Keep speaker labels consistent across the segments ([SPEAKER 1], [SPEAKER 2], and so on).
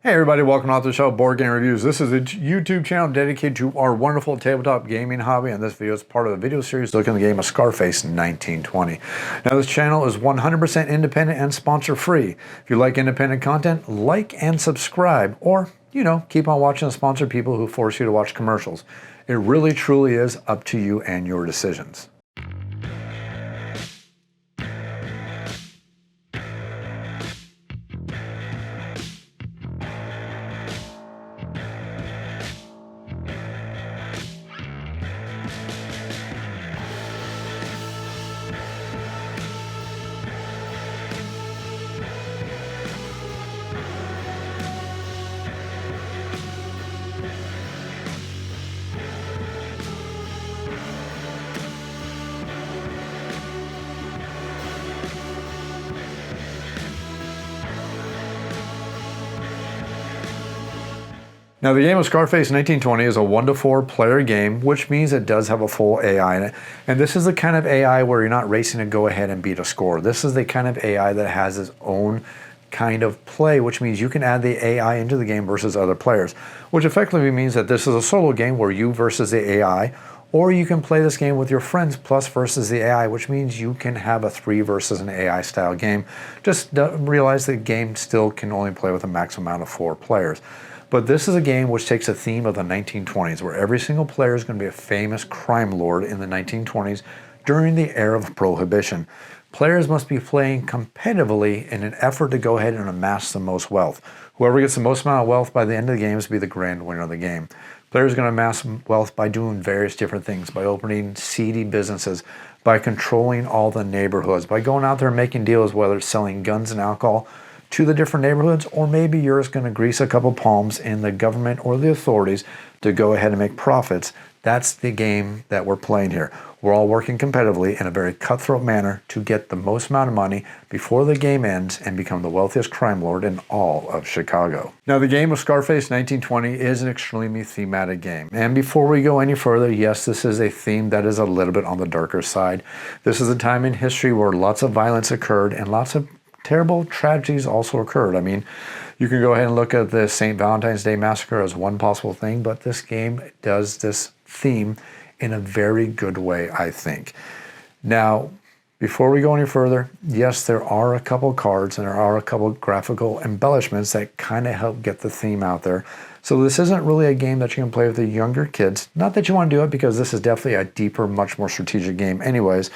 [SPEAKER 1] Hey everybody, welcome to the show, Board Game Reviews. This is a YouTube channel dedicated to our wonderful tabletop gaming hobby, and this video is part of the video series looking at the game of Scarface 1920. Now this channel is 100% independent and sponsor free. If you like independent content, like and subscribe, or, keep on watching the sponsored people who force you to watch commercials. It really truly is up to you and your decisions. Now the game of Scarface 1920 is a 1 to 4 player game, which means it does have a full AI in it. And this is the kind of AI where you're not racing to go ahead and beat a score. This is the kind of AI that has its own kind of play, which means you can add the AI into the game versus other players, which effectively means that this is a solo game where you versus the AI, or you can play this game with your friends plus versus the AI, which means you can have a 3 versus an AI style game. Just realize the game still can only play with a maximum amount of 4 players. But this is a game which takes a theme of the 1920s, where every single player is going to be a famous crime lord in the 1920s during the era of Prohibition. Players must be playing competitively in an effort to go ahead and amass the most wealth. Whoever gets the most amount of wealth by the end of the game is to be the grand winner of the game. Players are going to amass wealth by doing various different things, by opening seedy businesses, by controlling all the neighborhoods, by going out there and making deals, whether it's selling guns and alcohol to the different neighborhoods, or maybe you're just going to grease a couple palms in the government or the authorities to go ahead and make profits. That's the game that we're playing here. We're all working competitively in a very cutthroat manner to get the most amount of money before the game ends and become the wealthiest crime lord in all of Chicago. Now the game of Scarface 1920 is an extremely thematic game. And before we go any further, yes, this is a theme that is a little bit on the darker side. This is a time in history where lots of violence occurred and lots of terrible tragedies also occurred. I mean, you can go ahead and look at the St. Valentine's Day Massacre as one possible thing, but this game does this theme in a very good way, I think. Now, before we go any further, yes, there are a couple cards and there are a couple graphical embellishments that kind of help get the theme out there. So this isn't really a game that you can play with the younger kids. Not that you want to do it, because this is definitely a deeper, much more strategic game anyways,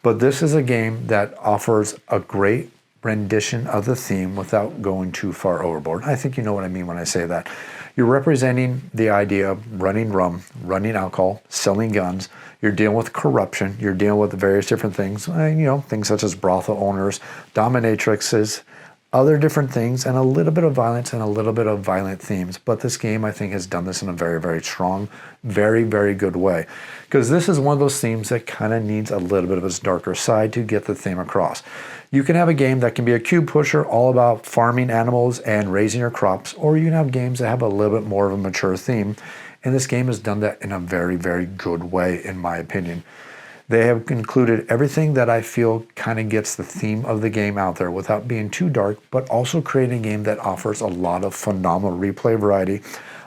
[SPEAKER 1] but this is a game that offers a great rendition of the theme without going too far overboard. I think you know what I mean when I say that. You're representing the idea of running rum, running alcohol, selling guns. You're dealing with corruption. You're dealing with various different things, things such as brothel owners, dominatrixes, other different things, and a little bit of violence and a little bit of violent themes. But this game, I think, has done this in a very, very strong, very, very good way. Because this is one of those themes that kind of needs a little bit of its darker side to get the theme across. You can have a game that can be a cube pusher, all about farming animals and raising your crops, or you can have games that have a little bit more of a mature theme. And this game has done that in a very, very good way, in my opinion. They have included everything that I feel kind of gets the theme of the game out there without being too dark, but also creating a game that offers a lot of phenomenal replay variety,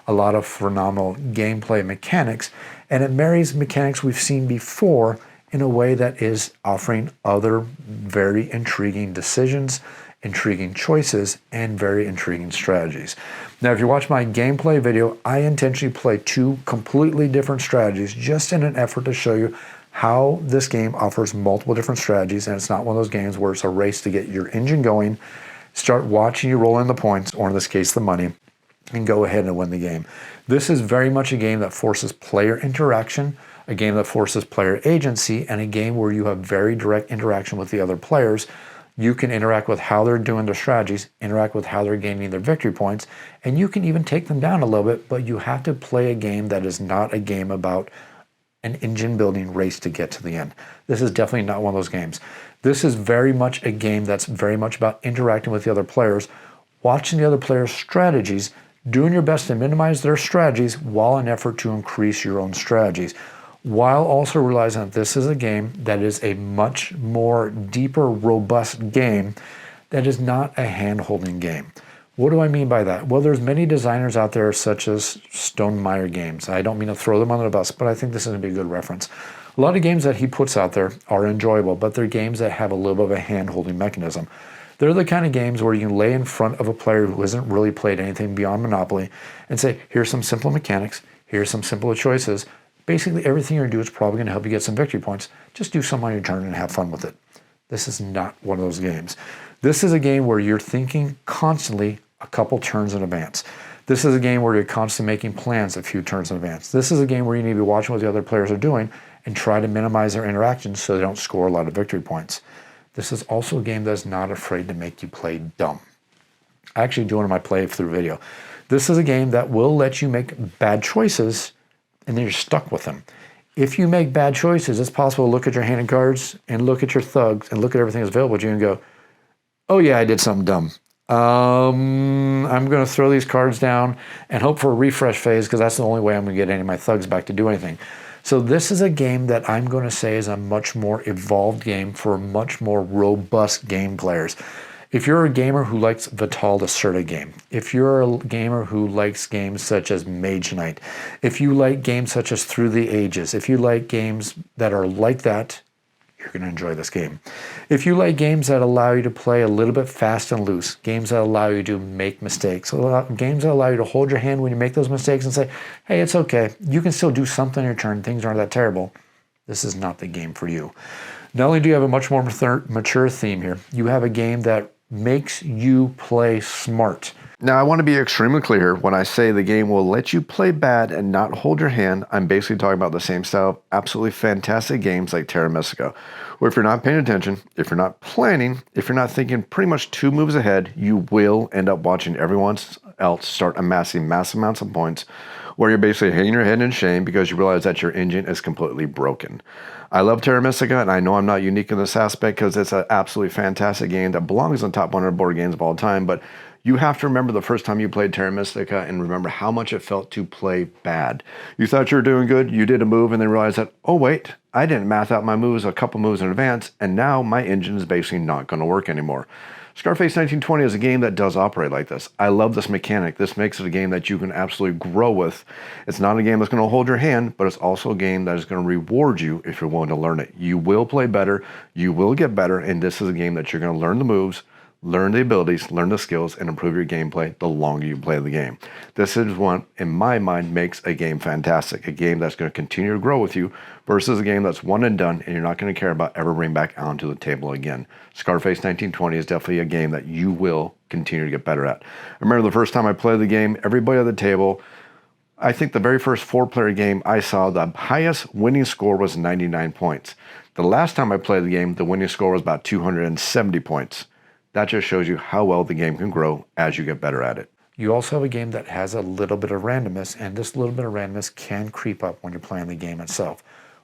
[SPEAKER 1] a lot of phenomenal gameplay mechanics, and it marries mechanics we've seen before in a way that is offering other very intriguing decisions, intriguing choices, and very intriguing strategies. Now, if you watch my gameplay video, I intentionally play 2 completely different strategies just in an effort to show you how this game offers multiple different strategies, and it's not one of those games where it's a race to get your engine going, start watching you roll in the points, or in this case the money, and go ahead and win the game. This is very much a game that forces player interaction, a game that forces player agency, and a game where you have very direct interaction with the other players. You can interact with how they're doing their strategies, interact with how they're gaining their victory points, and you can even take them down a little bit, but you have to play a game that is not a game about an engine building race to get to the end. This is definitely not one of those games. This is very much a game that's very much about interacting with the other players, watching the other players' strategies, doing your best to minimize their strategies while in effort to increase your own strategies, while also realizing that this is a game that is a much more deeper, robust game that is not a hand-holding game. What do I mean by that? Well, there's many designers out there such as Stonemaier Games. I don't mean to throw them under the bus, but I think this is going to be a good reference. A lot of games that he puts out there are enjoyable, but they're games that have a little bit of a hand-holding mechanism. They're the kind of games where you can lay in front of a player who hasn't really played anything beyond Monopoly and say, here's some simple mechanics, here's some simple choices. Basically, everything you're going to do is probably going to help you get some victory points. Just do some on your turn and have fun with it. This is not one of those games. This is a game where you're thinking constantly a couple turns in advance. This is a game where you're constantly making plans a few turns in advance. This is a game where you need to be watching what the other players are doing and try to minimize their interactions so they don't score a lot of victory points. This is also a game that's not afraid to make you play dumb. I actually do one of my playthrough video. This is a game that will let you make bad choices and then you're stuck with them. If you make bad choices, it's possible to look at your hand and cards and look at your thugs and look at everything that's available to you and go, oh yeah, I did something dumb. I'm going to throw these cards down and hope for a refresh phase because that's the only way I'm going to get any of my thugs back to do anything. So this is a game that I'm going to say is a much more evolved game for much more robust game players. If you're a gamer who likes Vital Lacerda game, if you're a gamer who likes games such as Mage Knight, if you like games such as Through the Ages, if you like games that are like that, you're going to enjoy this game. If you like games that allow you to play a little bit fast and loose, games that allow you to make mistakes, games that allow you to hold your hand when you make those mistakes and say, hey, it's okay, you can still do something on your turn, things aren't that terrible, this is not the game for you. Not only do you have a much more mature theme here, you have a game that makes you play smart.
[SPEAKER 2] Now, I want to be extremely clear when I say the game will let you play bad and not hold your hand. I'm basically talking about the same style of absolutely fantastic games like Terra Mystica, where if you're not paying attention, if you're not planning, if you're not thinking pretty much 2 moves ahead, you will end up watching everyone else start amassing massive amounts of points, where you're basically hanging your head in shame because you realize that your engine is completely broken. I love Terra Mystica, and I know I'm not unique in this aspect because it's an absolutely fantastic game that belongs on top 100 board games of all time, but you have to remember the first time you played Terra Mystica and remember how much it felt to play bad. You thought you were doing good, you did a move, and then realized that, oh wait, I didn't math out my moves a couple moves in advance, and now my engine is basically not going to work anymore. Scarface 1920 is a game that does operate like this. I love this mechanic. This makes it a game that you can absolutely grow with. It's not a game that's going to hold your hand, but it's also a game that is going to reward you if you're willing to learn it. You will play better, you will get better, and this is a game that you're going to learn the moves, learn the abilities, learn the skills, and improve your gameplay the longer you play the game. This is what, in my mind, makes a game fantastic. A game that's going to continue to grow with you versus a game that's one and done and you're not going to care about ever bring back onto the table again. Scarface 1920 is definitely a game that you will continue to get better at. I remember the first time I played the game, everybody at the table, I think the very first 4-player game I saw, the highest winning score was 99 points. The last time I played the game, the winning score was about 270 points. That just shows you how well the game can grow as you get better at it.
[SPEAKER 1] You also have a game that has a little bit of randomness, and this little bit of randomness can creep up when you're playing the game itself.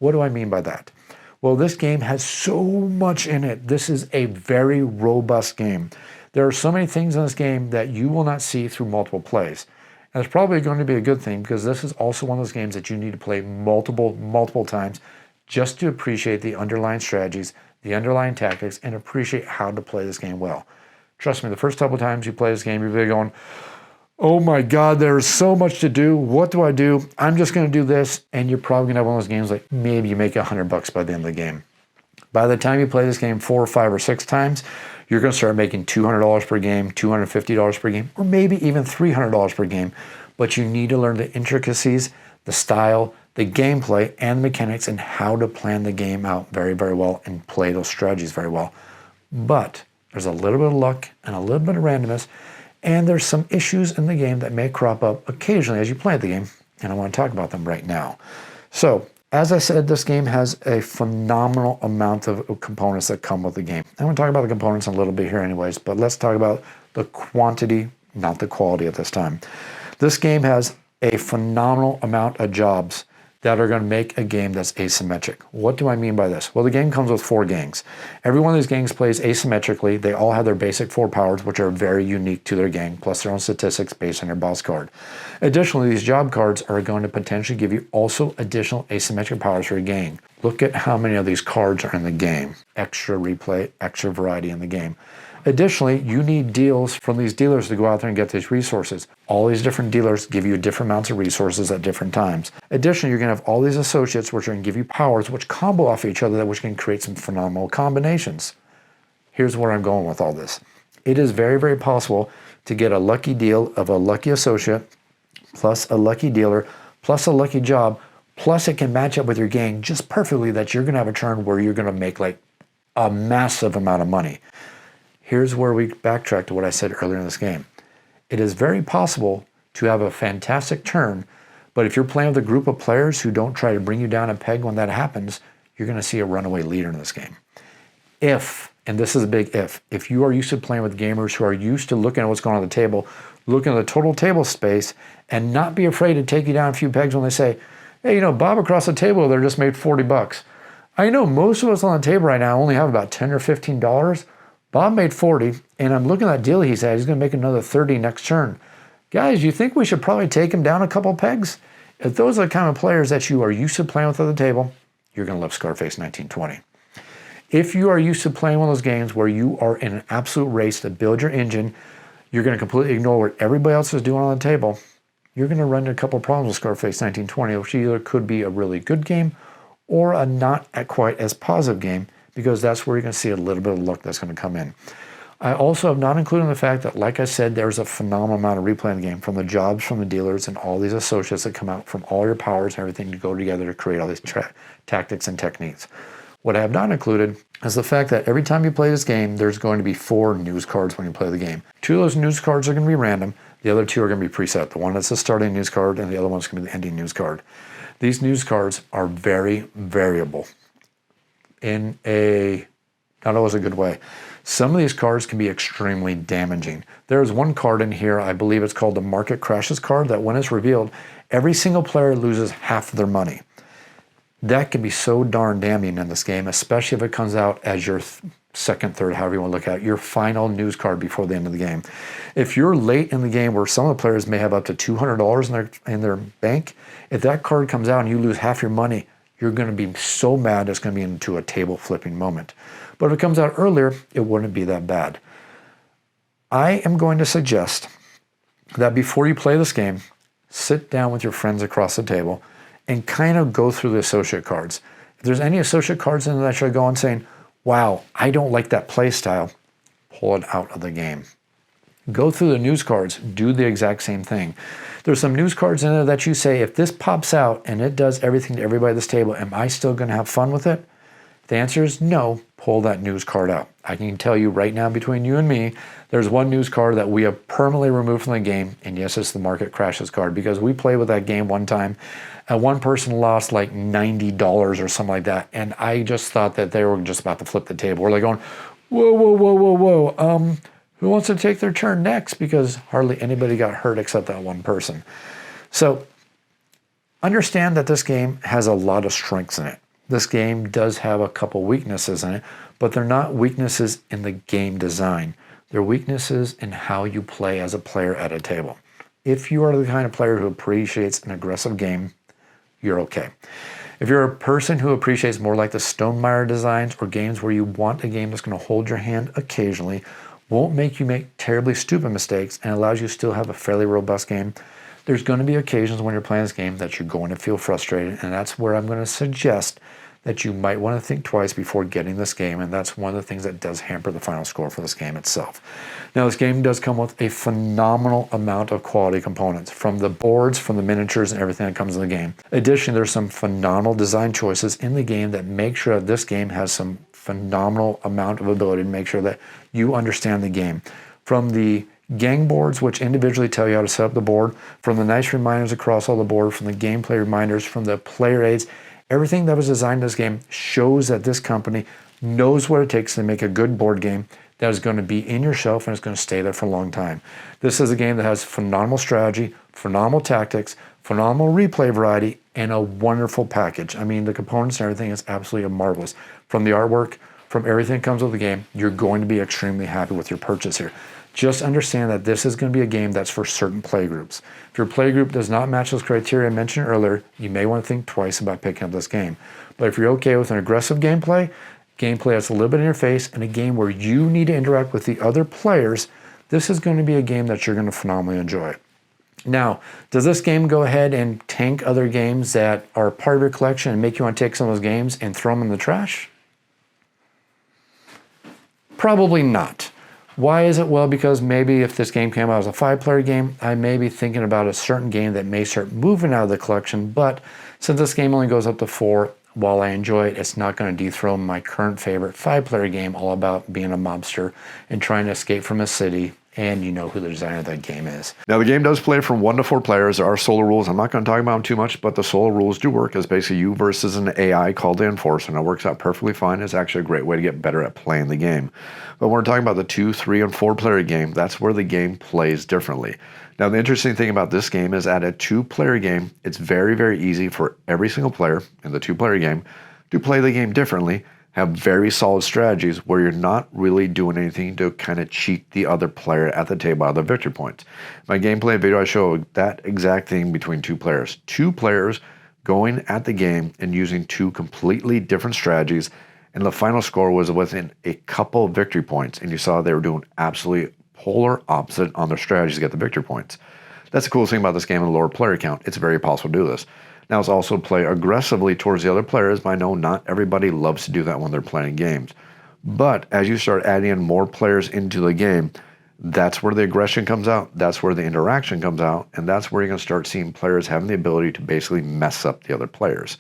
[SPEAKER 1] What do I mean by that? Well, this game has so much in it. This is a very robust game. There are so many things in this game that you will not see through multiple plays. And it's probably going to be a good thing because this is also one of those games that you need to play multiple times just to appreciate the underlying strategies, the underlying tactics, and appreciate how to play this game well. Trust me, the first couple times you play this game, you're going, oh my God, there's so much to do. What do I do? I'm just going to do this. And you're probably going to have one of those games like maybe you make $100 by the end of the game. By the time you play this game 4 or 5 or 6 times, you're going to start making $200 per game, $250 per game, or maybe even $300 per game. But you need to learn the intricacies, the style, the gameplay, and the mechanics, and how to plan the game out very, very well and play those strategies very well. But there's a little bit of luck and a little bit of randomness, and there's some issues in the game that may crop up occasionally as you play the game, and I want to talk about them right now. So, as I said, this game has a phenomenal amount of components that come with the game. I'm going to talk about the components in a little bit here anyways, but let's talk about the quantity, not the quality at this time. This game has a phenomenal amount of jobs that are going to make a game that's asymmetric. What do I mean by this? Well, the game comes with 4 gangs. Every one of these gangs plays asymmetrically. They all have their basic 4 powers, which are very unique to their gang, plus their own statistics based on their boss card. Additionally, these job cards are going to potentially give you also additional asymmetric powers for your gang. Look at how many of these cards are in the game. Extra replay, extra variety in the game. Additionally, you need deals from these dealers to go out there and get these resources. All these different dealers give you different amounts of resources at different times. Additionally, you're going to have all these associates which are going to give you powers which combo off each other, which can create some phenomenal combinations. Here's where I'm going with all this. It is very, very possible to get a lucky deal of a lucky associate, plus a lucky dealer, plus a lucky job, plus it can match up with your gang just perfectly that you're going to have a turn where you're going to make like a massive amount of money. Here's where we backtrack to what I said earlier in this game. It is very possible to have a fantastic turn, but if you're playing with a group of players who don't try to bring you down a peg when that happens, you're going to see a runaway leader in this game. If, and this is a big if you are used to playing with gamers who are used to looking at what's going on the table, looking at the total table space, and not be afraid to take you down a few pegs when they say, hey, you know, Bob across the table there just made 40 bucks. I know most of us on the table right now only have about 10 or $15. Bob made 40, and I'm looking at that deal he said he's going to make another 30 next turn. Guys, you think we should probably take him down a couple pegs? If those are the kind of players that you are used to playing with at the table, you're going to love Scarface 1920. If you are used to playing one of those games where you are in an absolute race to build your engine, you're going to completely ignore what everybody else is doing on the table, you're going to run into a couple of problems with Scarface 1920, which either could be a really good game or a not quite as positive game, because that's where you're going to see a little bit of luck that's going to come in. I also have not included the fact that, like I said, there's a phenomenal amount of replay in the game from the jobs from the dealers and all these associates that come out from all your powers and everything to go together to create all these tactics and techniques. What I have not included is the fact that every time you play this game, there's going to be 4 news cards when you play the game. 2 of those news cards are going to be random. The other 2 are going to be preset. The one that's the starting news card and the other one's going to be the ending news card. These news cards are very variable in a not always a good way. Some of these cards can be extremely damaging. There's one card in here, I believe it's called the Market Crashes card, that when it's revealed, every single player loses half of their money. That can be so darn damning in this game, especially if it comes out as your second, third, however you want to look at it, your final news card before the end of the game. If you're late in the game where some of the players may have up to $200 in their bank, if that card comes out and you lose half your money, you're going to be so mad it's going to be into a table flipping moment. But if it comes out earlier, it wouldn't be that bad. I am going to suggest that before you play this game, sit down with your friends across the table and kind of go through the associate cards. If there's any associate cards in there that should go on saying, wow, I don't like that play style, pull it out of the game. Go through the news cards, do the exact same thing. There's some news cards in there that you say, if this pops out and it does everything to everybody at this table, am I still going to have fun with it? The answer is no, pull that news card out. I can tell you right now, between you and me, there's one news card that we have permanently removed from the game, and yes, it's the Market Crashes card, because we played with that game one time, and one person lost like $90 or something like that, and I just thought that they were just about to flip the table. We're like going, whoa, whoa, whoa, whoa, whoa, who wants to take their turn next? Because hardly anybody got hurt except that one person. So understand that this game has a lot of strengths in it. This game does have a couple weaknesses in it, but they're not weaknesses in the game design. They're weaknesses in how you play as a player at a table. If you are the kind of player who appreciates an aggressive game, you're okay. If you're a person who appreciates more like the Stonemaier designs or games where you want a game that's going to hold your hand occasionally, won't make you make terribly stupid mistakes, and allows you to still have a fairly robust game, there's going to be occasions when you're playing this game that you're going to feel frustrated, and that's where I'm going to suggest that you might want to think twice before getting this game, and that's one of the things that does hamper the final score for this game itself. Now, this game does come with a phenomenal amount of quality components, from the boards, from the miniatures, and everything that comes in the game. Additionally, there's some phenomenal design choices in the game that make sure that this game has some phenomenal amount of ability to make sure that you understand the game. From the gang boards, which individually tell you how to set up the board, from the nice reminders across all the board, from the gameplay reminders, from the player aids, everything that was designed in this game shows that this company knows what it takes to make a good board game that is going to be in your shelf and is going to stay there for a long time. This is a game that has phenomenal strategy, phenomenal tactics, phenomenal replay variety, and a wonderful package. I mean, the components and everything is absolutely marvelous. From the artwork, from everything that comes with the game, you're going to be extremely happy with your purchase here. Just understand that this is going to be a game that's for certain play groups. If your play group does not match those criteria I mentioned earlier, you may want to think twice about picking up this game. But if you're okay with an aggressive gameplay, gameplay that's a little bit in your face, and a game where you need to interact with the other players, this is going to be a game that you're going to phenomenally enjoy. Now, does this game go ahead and tank other games that are part of your collection and make you want to take some of those games and throw them in the trash? Probably not. Why is it? Well, because maybe if this game came out as a 5-player game, I may be thinking about a certain game that may start moving out of the collection, but since this game only goes up to 4, while I enjoy it, it's not going to dethrone my current favorite 5-player game all about being a mobster and trying to escape from a city, and you know who the designer of that game is.
[SPEAKER 2] Now, the game does play from 1 to 4 players. There are solo rules. I'm not going to talk about them too much, but the solo rules do work. It's basically you versus an AI called the Enforcer, and it works out perfectly fine. It's actually a great way to get better at playing the game. But when we're talking about the 2, 3, and 4-player game, that's where the game plays differently. Now, the interesting thing about this game is at a 2-player game, it's very, very easy for every single player in the 2-player game to play the game differently, have very solid strategies where you're not really doing anything to kind of cheat the other player at the table out of the victory points. My gameplay video, I show that exact thing between 2 players. 2 players going at the game and using 2 completely different strategies, and the final score was within a couple of victory points, and you saw they were doing absolutely polar opposite on their strategies to get the victory points. That's the coolest thing about this game and the lower player count. It's very possible to do this. Now, it's also play aggressively towards the other players, but I know not everybody loves to do that when they're playing games. But as you start adding in more players into the game, that's where the aggression comes out, that's where the interaction comes out, and that's where you're going to start seeing players having the ability to basically mess up the other players.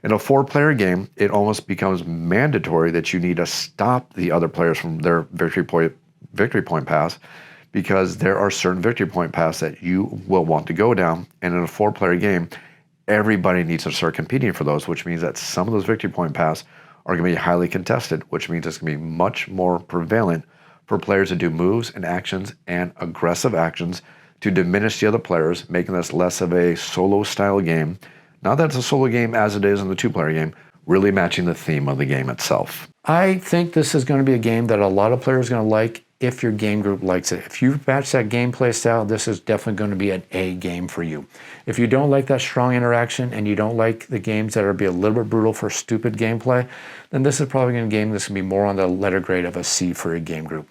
[SPEAKER 2] In a 4-player game, it almost becomes mandatory that you need to stop the other players from their victory point pass, because there are certain victory point paths that you will want to go down, and in a 4-player game, everybody needs to start competing for those, which means that some of those victory point paths are going to be highly contested, which means it's going to be much more prevalent for players to do moves and actions and aggressive actions to diminish the other players, making this less of a solo style game. Not that it's a solo game as it is in the 2-player game, really matching the theme of the game itself.
[SPEAKER 1] I think this is going to be a game that a lot of players are going to like if your game group likes it. If you match that gameplay style, this is definitely going to be an A game for you. If you don't like that strong interaction and you don't like the games that are be a little bit brutal for stupid gameplay, then this is probably going to be a game that's going to be more on the letter grade of a C for your game group.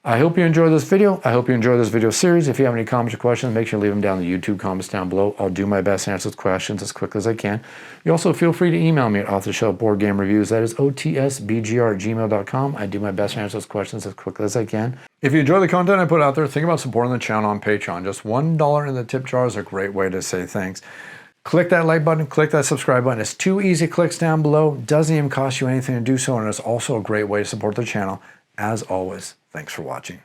[SPEAKER 1] I hope you enjoyed this video. I hope you enjoyed this video series. If you have any comments or questions, make sure to leave them down in the YouTube comments down below. I'll do my best to answer those questions as quickly as I can. You also feel free to email me at off-the-shelf-board-game-reviews. That is otsbgr@gmail.com. I do my best to answer those questions as quickly as I can. If you enjoy the content I put out there, think about supporting the channel on Patreon. Just $1 in the tip jar is a great way to say thanks. Click that like button, click that subscribe button. It's 2 easy clicks down below. Doesn't even cost you anything to do so, and it's also a great way to support the channel. As always, thanks for watching.